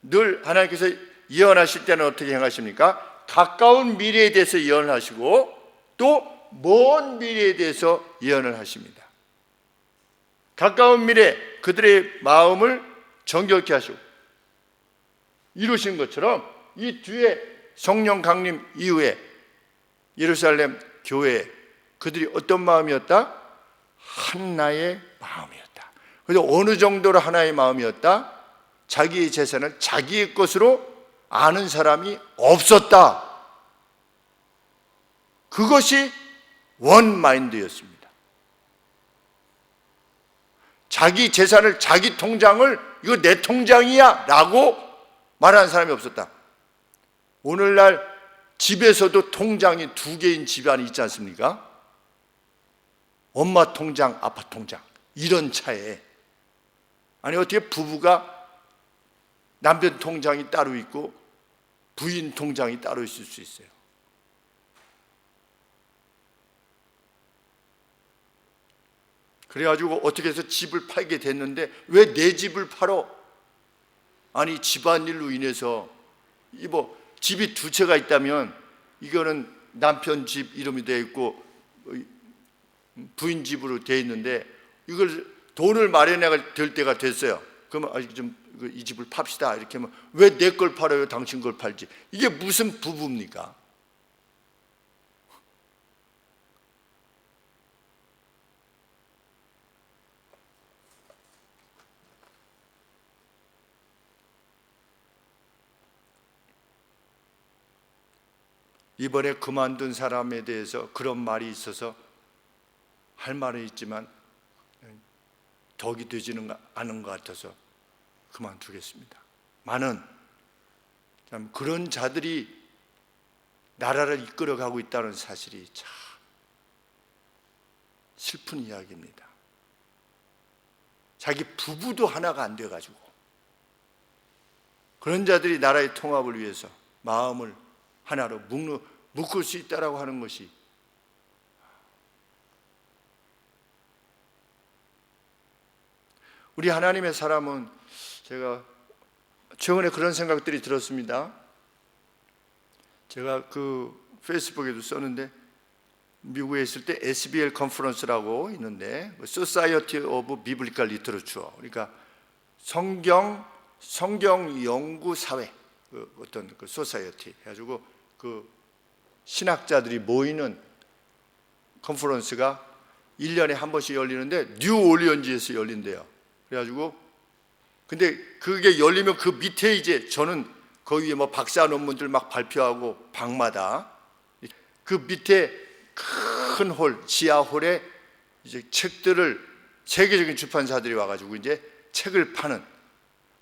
늘 하나님께서 예언하실 때는 어떻게 행하십니까? 가까운 미래에 대해서 예언을 하시고 또 먼 미래에 대해서 예언을 하십니다. 가까운 미래, 그들의 마음을 정결케 하시고 이루신 것처럼 이 뒤에 성령 강림 이후에 예루살렘 교회, 그들이 어떤 마음이었다? 하나의 마음이었다. 그래서 어느 정도로 하나의 마음이었다? 자기의 재산을 자기의 것으로 아는 사람이 없었다. 그것이 원 마인드였습니다. 자기 재산을, 자기 통장을 이거 내 통장이야 라고 말하는 사람이 없었다. 오늘날 집에서도 통장이 2개인 집안이 있지 않습니까? 엄마 통장, 아빠 통장, 이런 차에. 아니 어떻게 부부가 남편 통장이 따로 있고 부인 통장이 따로 있을 수 있어요? 그래가지고 어떻게 해서 집을 팔게 됐는데 왜 내 집을 팔어? 아니 집안일로 인해서 집이 2채가 있다면 이거는 남편 집 이름이 되어 있고 부인 집으로 되어 있는데 이걸 돈을 마련해야 될 때가 됐어요. 그러면 이 집을 팝시다 이렇게 하면 왜 내 걸 팔아요? 당신 걸 팔지. 이게 무슨 부부입니까? 이번에 그만둔 사람에 대해서 그런 말이 있어서 할 말은 있지만 덕이 되지는 않은 것 같아서 그만두겠습니다. 많은 참 그런 자들이 나라를 이끌어가고 있다는 사실이 참 슬픈 이야기입니다. 자기 부부도 하나가 안 돼가지고 그런 자들이 나라의 통합을 위해서 마음을 하나로 묶을 수 있다라고 하는 것이, 우리 하나님의 사람은, 제가 최근에 그런 생각들이 들었습니다. 제가 페이스북에도 썼는데 미국에 있을 때 SBL 컨퍼런스라고 있는데 Society of Biblical Literature, 그러니까 성경 연구 사회, 어떤 소사이어티 해가지고 신학자들이 모이는 컨퍼런스가 1년에 한 번씩 열리는데 뉴올리언즈에서 열린대요. 그래가지고 근데 그게 열리면 그 밑에 이제 저는 거기에 박사 논문들 막 발표하고 방마다 그 밑에 큰 홀, 지하홀에 이제 책들을 세계적인 출판사들이 와가지고 이제 책을 파는,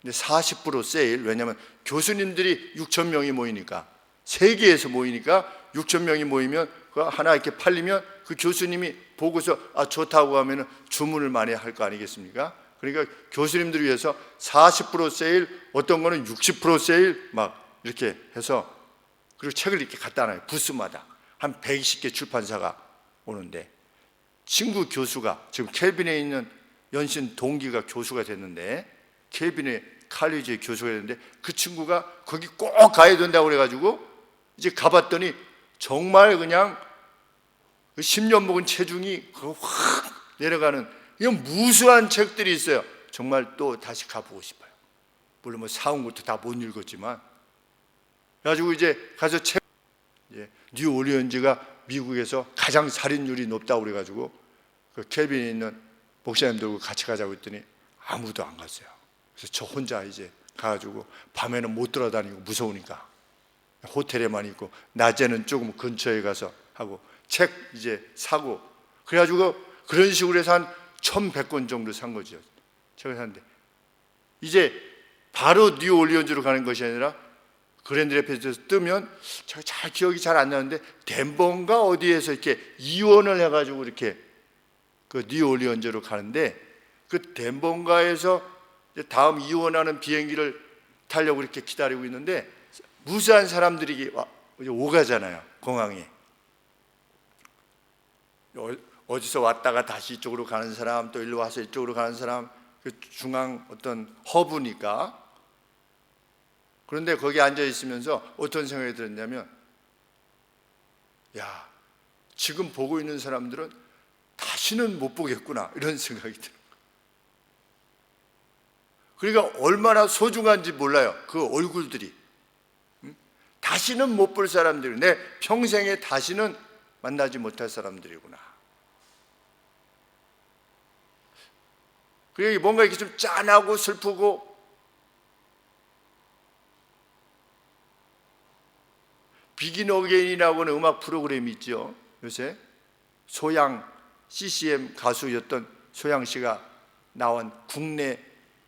근데 40% 세일, 왜냐하면 교수님들이 6천 명이 모이니까, 세계에서 모이니까 6천 명이 모이면 그거 하나 이렇게 팔리면 그 교수님이 보고서 좋다고 하면 주문을 많이 할 거 아니겠습니까? 그러니까 교수님들을 위해서 40% 세일, 어떤 거는 60% 세일 막 이렇게 해서, 그리고 책을 이렇게 갖다 놔요. 부스마다 한 120개 출판사가 오는데, 친구 교수가 지금 켈빈에 있는 연신 동기가 교수가 됐는데, 켈빈의 칼리지의 교수가 됐는데 그 친구가 거기 꼭 가야 된다고 그래가지고 이제 가봤더니 정말 그냥 그 10년 먹은 체중이 확 내려가는 이런 무수한 책들이 있어요. 정말 또 다시 가보고 싶어요. 물론 뭐 사온 것도 다 못 읽었지만. 그래가지고 이제 가서 뉴 올리언즈가 미국에서 가장 살인율이 높다고 그래가지고 그 켈빈에 있는 목사님들과 같이 가자고 했더니 아무도 안 갔어요. 그래서 저 혼자 이제 가가지고 밤에는 못 돌아다니고 무서우니까 호텔에만 있고 낮에는 조금 근처에 가서 하고 책 이제 사고 그래가지고 그런 식으로 해서 한 1,100권 정도 산 거죠. 책을 샀는데 이제 바로 뉴 올리언즈로 가는 것이 아니라 그랜드 레피드에서 뜨면 제가 잘 기억이 잘 안 나는데 덴버인가 어디에서 이렇게 이원을 해가지고 이렇게 그 뉴 올리언즈로 가는데 그 덴버인가에서 다음 이원하는 비행기를 타려고 이렇게 기다리고 있는데 무수한 사람들이 오가잖아요. 공항에 어디서 왔다가 다시 이쪽으로 가는 사람 또 일로 와서 이쪽으로 가는 사람 그 중앙 어떤 허브니까. 그런데 거기 앉아 있으면서 어떤 생각이 들었냐면 야 지금 보고 있는 사람들은 다시는 못 보겠구나 이런 생각이 들어요. 그러니까 얼마나 소중한지 몰라요. 그 얼굴들이 다시는 못 볼 사람들이 내 평생에 다시는 만나지 못할 사람들이구나. 그러니까 뭔가 이렇게 좀 짠하고 슬프고 비긴 어게인이라고 하는 음악 프로그램이 있죠. 요새 소양 CCM 가수였던 소양 씨가 나온 국내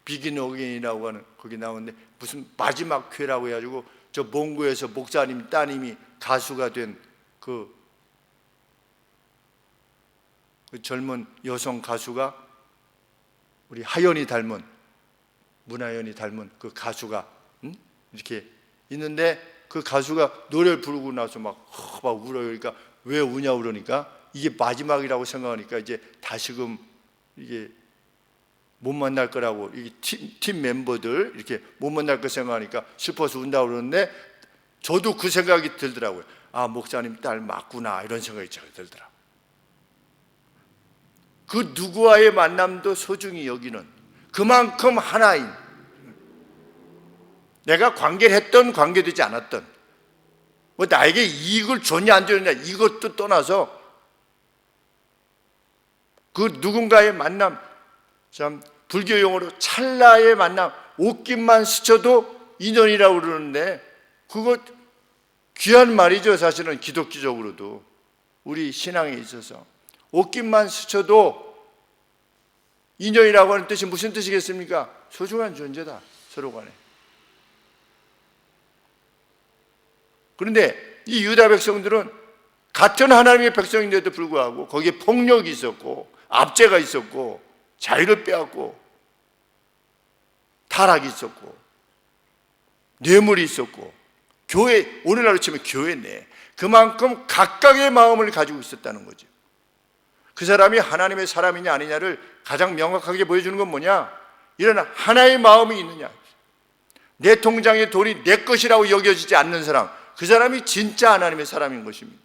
비긴 어게인이라고 하는 거기 나오는데 무슨 마지막 회라고 해가지고 저 몽고에서 목사님 따님이 가수가 된 그 젊은 여성 가수가 우리 하연이 닮은 문하연이 닮은 그 가수가 이렇게 있는데 그 가수가 노래를 부르고 나서 막 울어요. 그러니까 왜 우냐 그러니까 이게 마지막이라고 생각하니까 이제 다시금 이게 못 만날 거라고 이게 팀 멤버들 이렇게 못 만날 거 생각하니까 슬퍼서 운다고 그러는데 저도 그 생각이 들더라고요. 아 목사님 딸 맞구나 이런 생각이 잘 들더라고요. 그 누구와의 만남도 소중히 여기는 그만큼 하나인 내가 관계를 했던 관계되지 않았던 뭐 나에게 이익을 줬냐 안 줬냐 이것도 떠나서 그 누군가의 만남 참 불교 용어로 찰나의 만남 옷깃만 스쳐도 인연이라고 그러는데 그거 귀한 말이죠. 사실은 기독교적으로도 우리 신앙에 있어서 옷깃만 스쳐도 인연이라고 하는 뜻이 무슨 뜻이겠습니까? 소중한 존재다 서로 간에. 그런데 이 유다 백성들은 같은 하나님의 백성인데도 불구하고 거기에 폭력이 있었고 압제가 있었고 자유를 빼앗고 타락이 있었고 뇌물이 있었고 교회 오늘날로 치면 교회 내 그만큼 각각의 마음을 가지고 있었다는 거죠. 그 사람이 하나님의 사람이냐 아니냐를 가장 명확하게 보여주는 건 뭐냐? 이런 하나의 마음이 있느냐. 내 통장의 돈이 내 것이라고 여겨지지 않는 사람 그 사람이 진짜 하나님의 사람인 것입니다.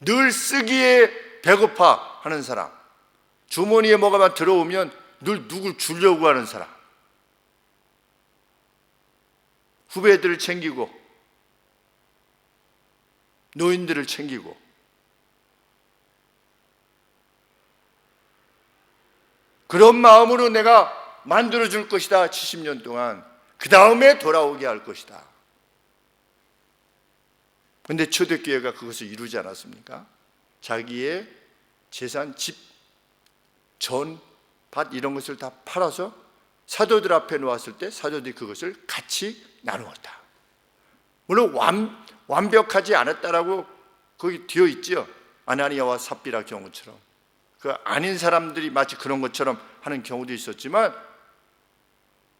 늘 쓰기에 배고파 하는 사람 주머니에 뭐가 들어오면 늘 누굴 주려고 하는 사람 후배들을 챙기고 노인들을 챙기고 그런 마음으로 내가 만들어줄 것이다 70년 동안 그 다음에 돌아오게 할 것이다. 그런데 초대교회가 그것을 이루지 않았습니까? 자기의 재산, 집, 전, 밭 이런 것을 다 팔아서 사도들 앞에 놓았을 때 사도들이 그것을 같이 나누었다. 물론 완벽하지 않았다라고 거기 되어 있죠. 아나니아와 삽비라 경우처럼 그 아닌 사람들이 마치 그런 것처럼 하는 경우도 있었지만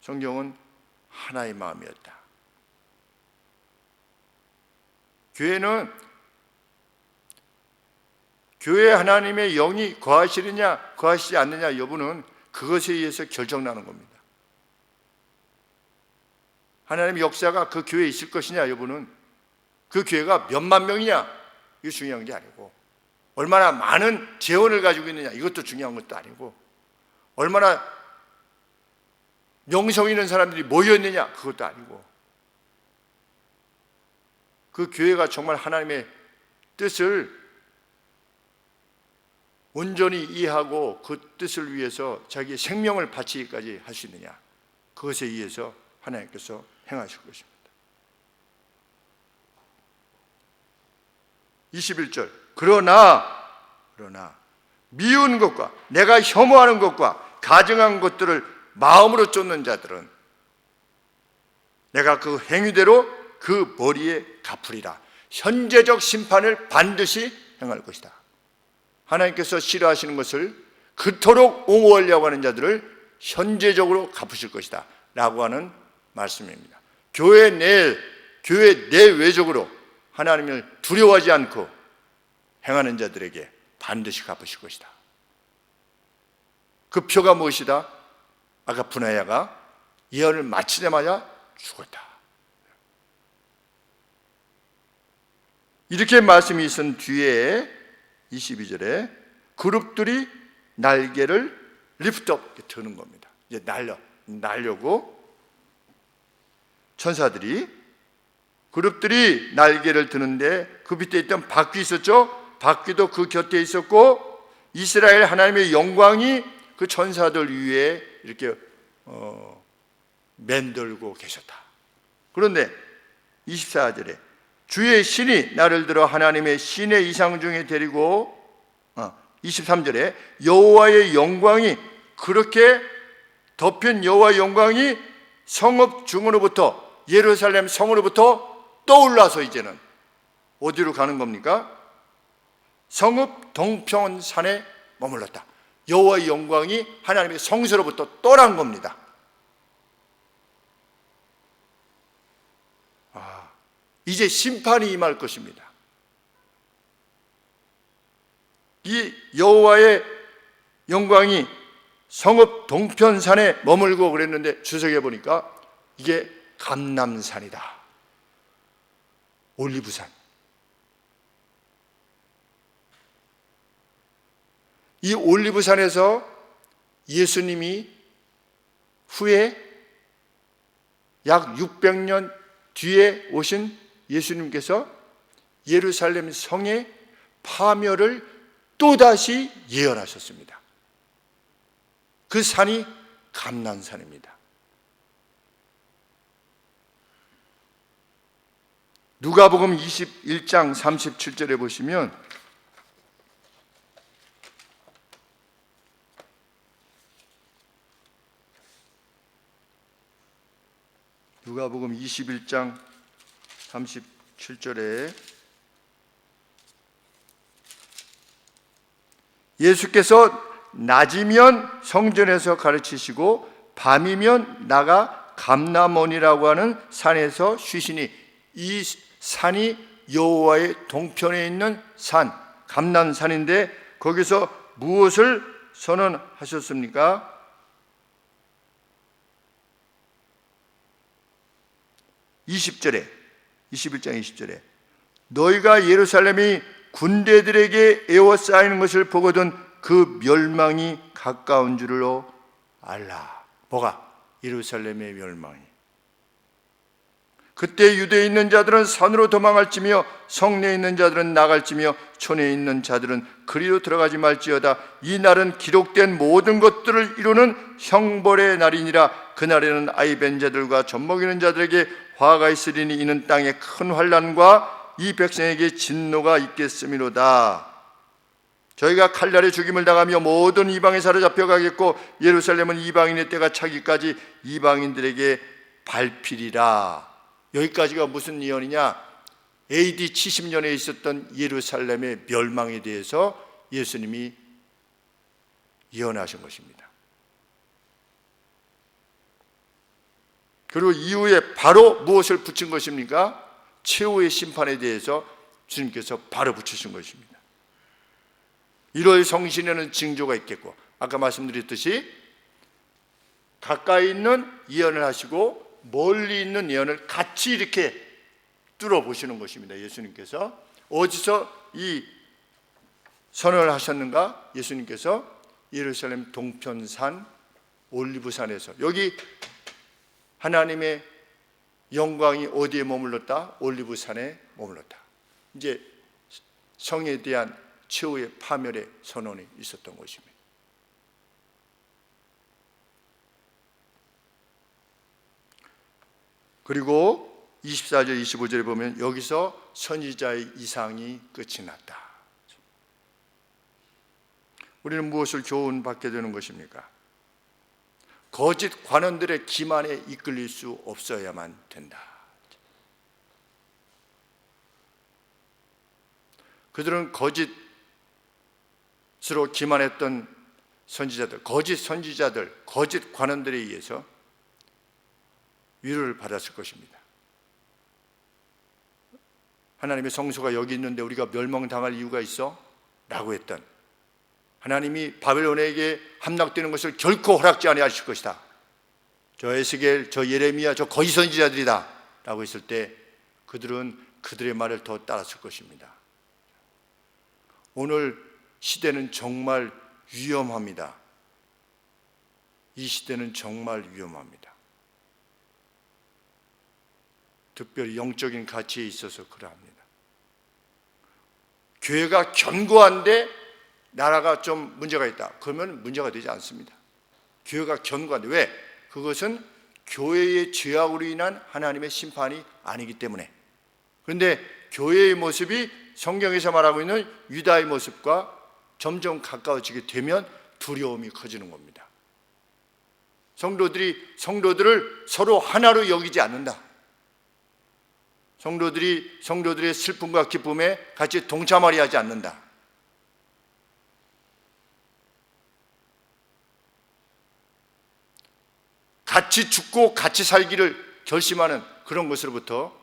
성경은 하나의 마음이었다. 교회는 교회 하나님의 영이 거하시느냐 거하시지 않느냐 여부는 그것에 의해서 결정나는 겁니다. 하나님의 역사가 그 교회에 있을 것이냐 여부는 그 교회가 몇만 명이냐 이거 중요한 게 아니고, 얼마나 많은 재원을 가지고 있느냐, 이것도 중요한 것도 아니고, 얼마나 명성 있는 사람들이 모여있느냐, 그것도 아니고, 그 교회가 정말 하나님의 뜻을 온전히 이해하고 그 뜻을 위해서 자기의 생명을 바치기까지 할 수 있느냐, 그것에 의해서 하나님께서 행하실 것입니다. 21절, 그러나 미운 것과 내가 혐오하는 것과 가증한 것들을 마음으로 쫓는 자들은 내가 그 행위대로 그 머리에 갚으리라. 현재적 심판을 반드시 행할 것이다. 하나님께서 싫어하시는 것을 그토록 옹호하려고 하는 자들을 현재적으로 갚으실 것이다 라고 하는 말씀입니다. 교회 내외적으로 하나님을 두려워하지 않고 행하는 자들에게 반드시 갚으실 것이다. 그 표가 무엇이다? 아까 분하야가 예언을 마치자마자 죽었다. 이렇게 말씀이 있은 뒤에 22절에 그룹들이 날개를 리프트업 드는 겁니다. 이제 날려고 천사들이 그룹들이 날개를 드는데 그 밑에 있던 바퀴 있었죠? 바퀴도 그 곁에 있었고 이스라엘 하나님의 영광이 그 천사들 위에 이렇게 맴돌고 계셨다. 그런데 24절에 주의 신이 나를 들어 하나님의 신의 이상 중에 데리고 23절에 여호와의 영광이 그렇게 덮인 여호와의 영광이 성읍 중으로부터 예루살렘 성으로부터 떠올라서 이제는 어디로 가는 겁니까? 성읍 동편산에 머물렀다. 여호와의 영광이 하나님의 성소로부터 떠난 겁니다. 이제 심판이 임할 것입니다. 이 여호와의 영광이 성읍 동편산에 머물고 그랬는데 주석에 보니까 이게 감람산이다. 올리브산. 이 올리브산에서 예수님이 후에 약 600년 뒤에 오신 예수님께서 예루살렘 성의 파멸을 또다시 예언하셨습니다. 그 산이 감람산입니다. 누가복음 21장 37절에 보시면 누가복음 21장 37절에 예수께서 낮이면 성전에서 가르치시고 밤이면 나가 감람원이라고 하는 산에서 쉬시니 이 산이 여호와의 동편에 있는 산 감람산인데 거기서 무엇을 선언하셨습니까? 20절에 21장 20절에 너희가 예루살렘이 군대들에게 에워싸이는 것을 보거든 그 멸망이 가까운 줄로 알라. 뭐가? 예루살렘의 멸망이. 그때 유대에 있는 자들은 산으로 도망할지며 성내에 있는 자들은 나갈지며 촌에 있는 자들은 그리로 들어가지 말지어다. 이 날은 기록된 모든 것들을 이루는 형벌의 날이니라. 그날에는 아이 벤 자들과 젖먹이는 자들에게 화가 있으리니 이는 땅에 큰 환난과 이 백성에게 진노가 있겠음이로다. 저희가 칼날에 죽임을 당하며 모든 이방에 사로잡혀 가겠고 예루살렘은 이방인의 때가 차기까지 이방인들에게 밟히리라. 여기까지가 무슨 예언이냐? AD 70년에 있었던 예루살렘의 멸망에 대해서 예수님이 예언하신 것입니다. 그리고 이후에 바로 무엇을 붙인 것입니까? 최후의 심판에 대해서 주님께서 바로 붙이신 것입니다. 1월 성신에는 징조가 있겠고 아까 말씀드렸듯이 가까이 있는 예언을 하시고 멀리 있는 예언을 같이 이렇게 뚫어보시는 것입니다. 예수님께서 어디서 이 선언을 하셨는가? 예수님께서 예루살렘 동편산 올리브산에서, 여기 하나님의 영광이 어디에 머물렀다? 올리브산에 머물렀다. 이제 성에 대한 최후의 파멸의 선언이 있었던 것입니다. 그리고 24절 25절에 보면 여기서 선지자의 이상이 끝이 났다. 우리는 무엇을 교훈받게 되는 것입니까? 거짓 관원들의 기만에 이끌릴 수 없어야만 된다. 그들은 거짓으로 기만했던 선지자들, 거짓 선지자들, 거짓 관원들에 의해서 위로를 받았을 것입니다. 하나님의 성소가 여기 있는데 우리가 멸망당할 이유가 있어? 라고 했던, 하나님이 바벨론에게 함락되는 것을 결코 허락지 아니하실 것이다, 저 에스겔, 저 예레미야, 저 거짓 선지자들이다 라고 했을 때 그들은 그들의 말을 더 따랐을 것입니다. 오늘 시대는 정말 위험합니다. 이 시대는 정말 위험합니다. 특별히 영적인 가치에 있어서 그러합니다. 교회가 견고한데 나라가 좀 문제가 있다, 그러면 문제가 되지 않습니다. 교회가 견고한데, 왜? 그것은 교회의 죄악으로 인한 하나님의 심판이 아니기 때문에. 그런데 교회의 모습이 성경에서 말하고 있는 유다의 모습과 점점 가까워지게 되면 두려움이 커지는 겁니다. 성도들을 서로 하나로 여기지 않는다. 성도들의 슬픔과 기쁨에 같이 동참하려 하지 않는다. 같이 죽고 같이 살기를 결심하는 그런 것으로부터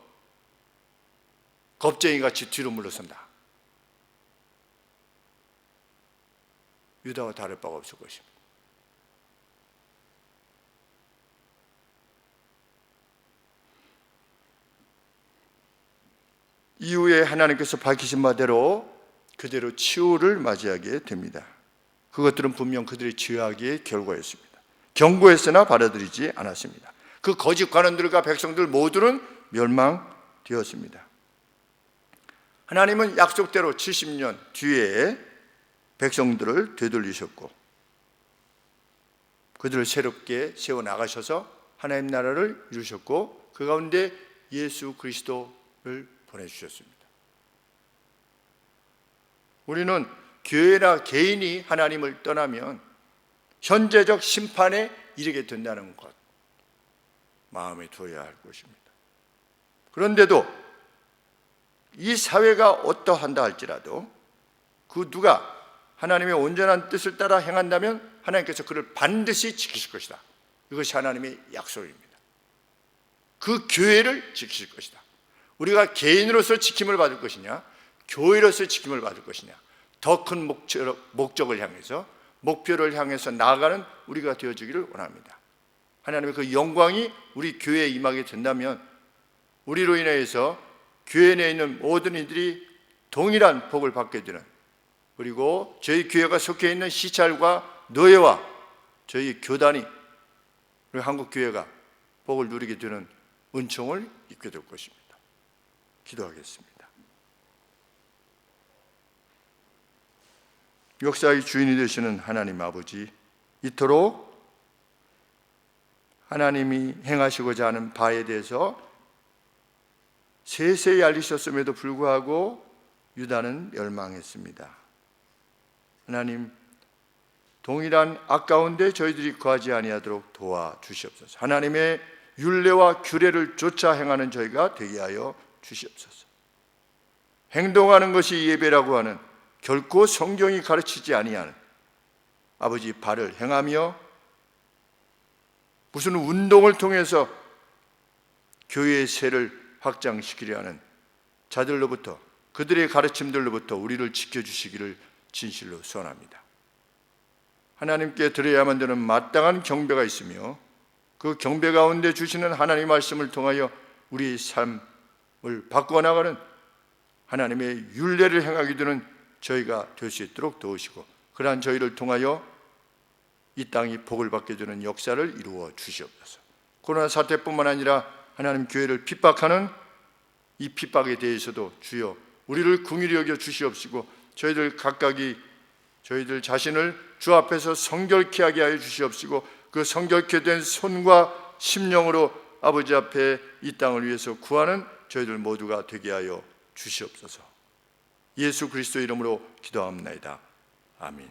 겁쟁이같이 뒤로 물러선다. 유다와 다를 바가 없을 것입니다. 이후에 하나님께서 밝히신 바대로 그대로 치유를 맞이하게 됩니다. 그것들은 분명 그들의 죄악의 결과였습니다. 경고했으나 받아들이지 않았습니다. 그 거짓 관원들과 백성들 모두는 멸망되었습니다. 하나님은 약속대로 70년 뒤에 백성들을 되돌리셨고 그들을 새롭게 세워나가셔서 하나님 나라를 이루셨고 그 가운데 예수 그리스도를 보내주셨습니다. 우리는 교회나 개인이 하나님을 떠나면 현재적 심판에 이르게 된다는 것 마음에 두어야 할 것입니다. 그런데도 이 사회가 어떠한다 할지라도 그 누가 하나님의 온전한 뜻을 따라 행한다면 하나님께서 그를 반드시 지키실 것이다. 이것이 하나님의 약속입니다. 그 교회를 지키실 것이다. 우리가 개인으로서 지킴을 받을 것이냐, 교회로서 지킴을 받을 것이냐, 더 큰 목적을 향해서, 목표를 향해서 나아가는 우리가 되어주기를 원합니다. 하나님의 그 영광이 우리 교회에 임하게 된다면 우리로 인해서 교회 내에 있는 모든 이들이 동일한 복을 받게 되는, 그리고 저희 교회가 속해 있는 시찰과 노예와 저희 교단이, 우리 한국교회가 복을 누리게 되는 은총을 입게 될 것입니다. 기도하겠습니다. 역사의 주인이 되시는 하나님 아버지, 이토록 하나님이 행하시고자 하는 바에 대해서 세세히 알리셨음에도 불구하고 유다는 멸망했습니다. 하나님, 동일한 악 가운데 저희들이 거하지 아니하도록 도와주시옵소서. 하나님의 율례와 규례를 쫓아 행하는 저희가 되게 하여 주시옵소서. 행동하는 것이 예배라고 하는, 결코 성경이 가르치지 아니하는 아버지 발을 행하며 무슨 운동을 통해서 교회의 세를 확장시키려 하는 자들로부터, 그들의 가르침들로부터 우리를 지켜주시기를 진실로 소원합니다. 하나님께 드려야만 되는 마땅한 경배가 있으며 그 경배 가운데 주시는 하나님의 말씀을 통하여 우리의 삶을 바꿔나가는 하나님의 율례를 행하게 되는 저희가 될 수 있도록 도우시고, 그러한 저희를 통하여 이 땅이 복을 받게 되는 역사를 이루어 주시옵소서. 코로나 사태뿐만 아니라 하나님 교회를 핍박하는 이 핍박에 대해서도 주여 우리를 긍휼히 여겨 주시옵시고, 저희들 각각이 저희들 자신을 주 앞에서 성결케 하게 하여 주시옵시고, 그 성결케 된 손과 심령으로 아버지 앞에 이 땅을 위해서 구하는 저희들 모두가 되게 하여 주시옵소서. 예수 그리스도 이름으로 기도합니다. 아멘.